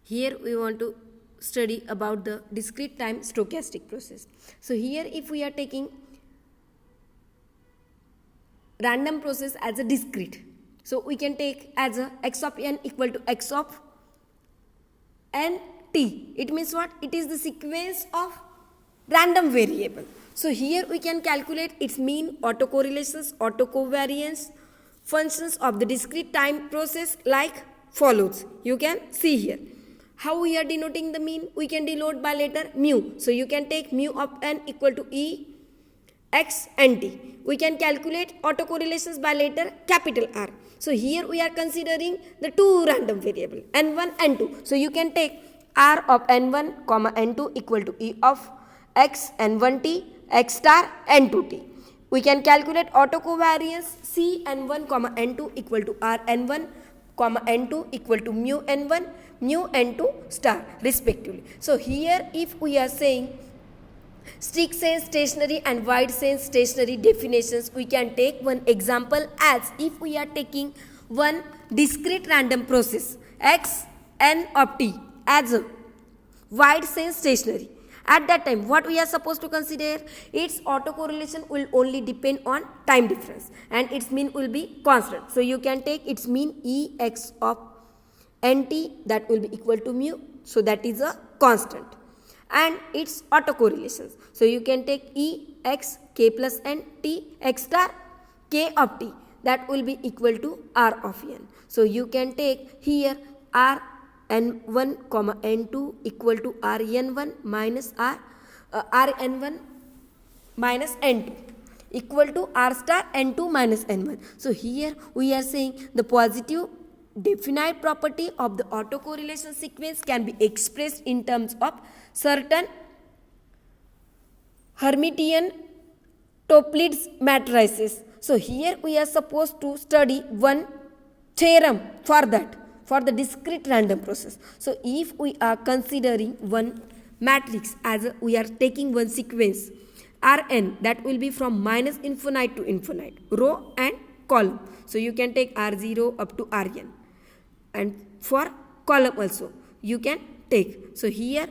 Here we want to study about the discrete time stochastic process. So here if we are taking random process as a discrete, so we can take as a x of n equal to x of n t. It means what? It is the sequence of random variable. So here we can calculate its mean, autocorrelations, autocovariance functions of the discrete time process like follows. You can see here. How we are denoting the mean? We can denote by letter mu. So you can take mu of n equal to e x and t. We can calculate autocorrelations by letter capital R. So here we are considering the two random variable n1 n2. So you can take R of n1 comma n2 equal to e of x n1t x star n2t. We can calculate autocovariance C n1 comma n2 equal to R n1 comma n2 equal to mu n1 mu n2 star respectively. So here if we are saying strict sense stationary and wide sense stationary definitions, we can take one example as if we are taking one discrete random process x n of t as a wide sense stationary. At that time, what we are supposed to consider? Its autocorrelation will only depend on time difference and its mean will be constant. So you can take its mean E x of nt, that will be equal to mu. So that is a constant. And its autocorrelations. So you can take E x k plus n t x star k of t, that will be equal to R of n. So you can take here R n1 comma n2 equal to R n1 minus R n1 minus n2 equal to R star n2 minus n1. So here we are saying the positive definite property of the autocorrelation sequence can be expressed in terms of certain Hermitian Toeplitz matrices. So here we are supposed to study one theorem for that, for the discrete random process. So if we are considering one matrix as we are taking one sequence Rn, that will be from minus infinite to infinite, row and column. So you can take R0 up to Rn, and for column also you can take. So here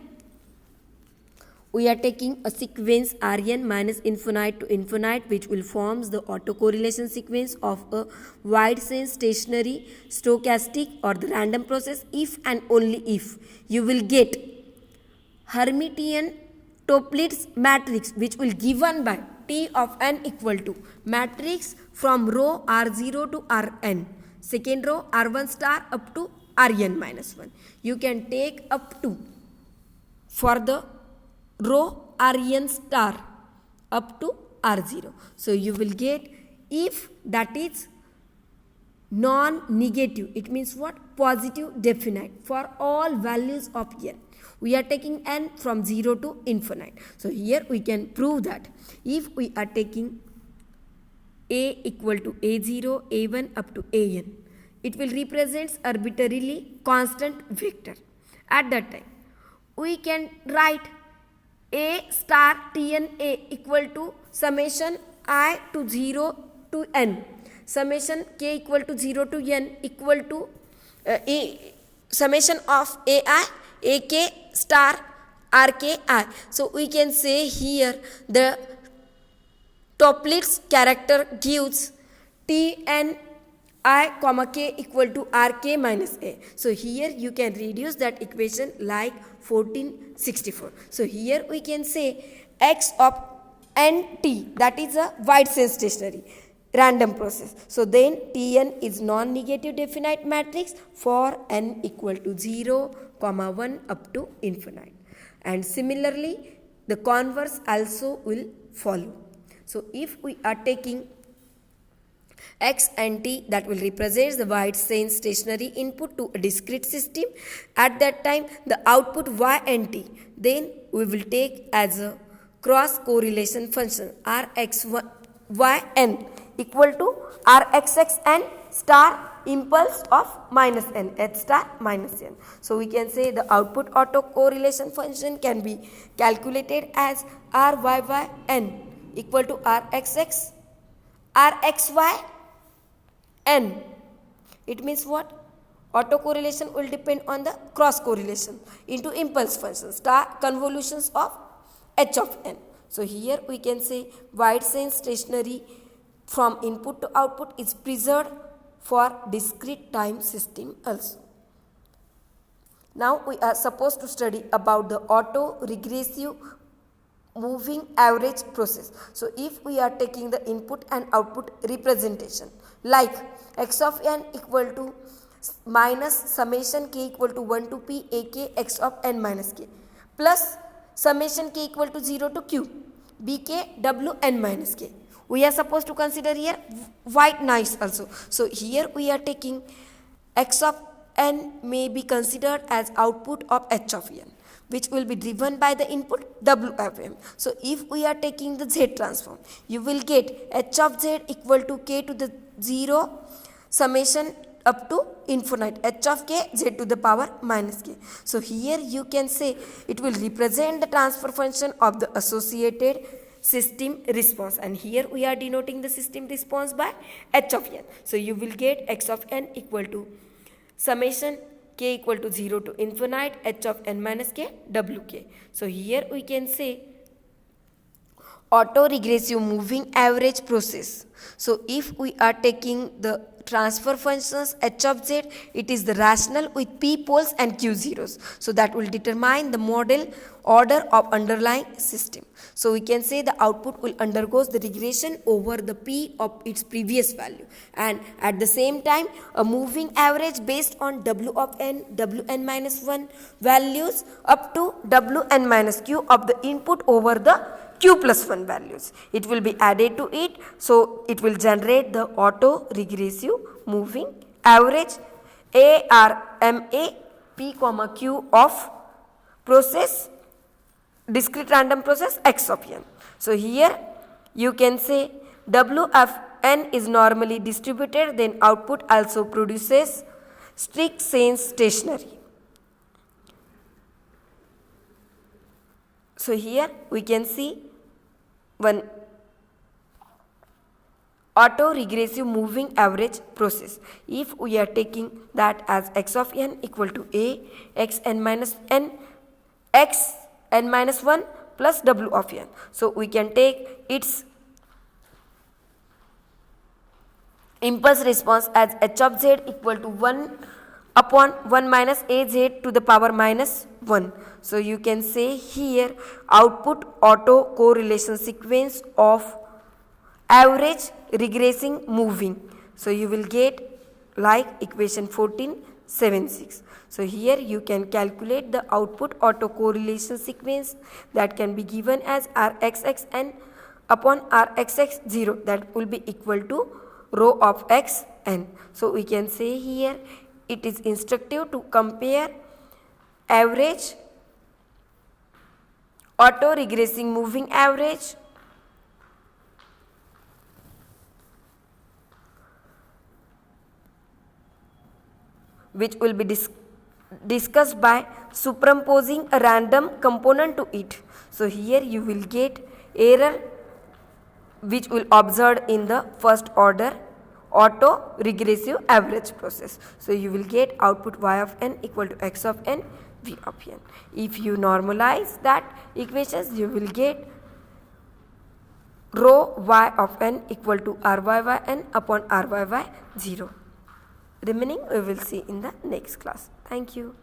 we are taking a sequence Rn minus infinite to infinite, which will forms the autocorrelation sequence of a wide sense stationary stochastic or the random process if and only if you will get Hermitian Toeplitz matrix, which will given by T of n equal to matrix from row R0 to Rn, second row R1 star up to Rn minus 1. You can take up to for the row Rn star up to R0. So you will get, if that is non-negative, it means what? Positive definite for all values of n. We are taking n from 0 to infinite. So here we can prove that if we are taking a equal to a0, a1 up to an, it will represent arbitrarily constant vector. At that time, we can write a star tn a equal to summation I to 0 to n, summation k equal to 0 to n equal to summation of ai ak star rki. So we can say here the Toeplitz character gives tn I comma k equal to rk minus a. So here you can reduce that equation like 1464. So here we can say x of nt, that is a wide sense stationary random process. So then Tn is non-negative definite matrix for n equal to 0, 1 up to infinite. And similarly the converse also will follow. So if we are taking x and t, that will represent the wide sense stationary input to a discrete system. At that time the output y and t, then we will take as a cross correlation function rx y n equal to rxx n star impulse of minus n h star minus n. So we can say the output autocorrelation function can be calculated as ryy n equal to rxx rxy n. It means what? Autocorrelation will depend on the cross correlation into impulse function star convolutions of h of n. So here we can say wide sense stationary from input to output is preserved for discrete time system also. Now we are supposed to study about the auto-regressive moving average process. So if we are taking the input and output representation like x of n equal to minus summation k equal to 1 to p ak x of n minus k plus summation k equal to 0 to q bk w n minus k. We are supposed to consider here white noise also. So here we are taking x of n may be considered as output of h of n, which will be driven by the input w of m. So if we are taking the z transform, you will get h of z equal to k to the 0 summation up to infinite h of k z to the power minus k. So here you can say it will represent the transfer function of the associated system response, and here we are denoting the system response by h of n. So you will get x of n equal to summation k equal to 0 to infinite h of n minus k wk. So here we can say auto-regressive moving average process. So if we are taking the transfer functions h of z, it is the rational with p poles and q zeros. So that will determine the model order of underlying system. So we can say the output will undergoes the regression over the p of its previous value, and at the same time a moving average based on w of n, wn minus 1 values up to wn minus q of the input over the q plus 1 values. It will be added to it, so it will generate the auto-regressive moving average ARMA p comma q of process discrete random process x of n. So here you can say w of n is normally distributed, then output also produces strict sense stationary. So here we can see one auto-regressive moving average process. If we are taking that as x of n equal to a x n minus n x n minus 1 plus w of n. So we can take its impulse response as h of z equal to 1 upon 1 minus a z to the power minus 1. So you can say here output auto correlation sequence of average regressing moving. So you will get like equation 1476. So here you can calculate the output autocorrelation sequence that can be given as Rxxn upon Rxx0, that will be equal to rho of xn. So we can say here it is instructive to compare average auto-regressing moving average which will be discussed by superimposing a random component to it. So here you will get error which will observed in the first order auto-regressive average process. So you will get output y of n equal to x of n v of n. If you normalize that equations, you will get rho y of n equal to ryyn upon ryy0. Remaining we will see in the next class. Thank you.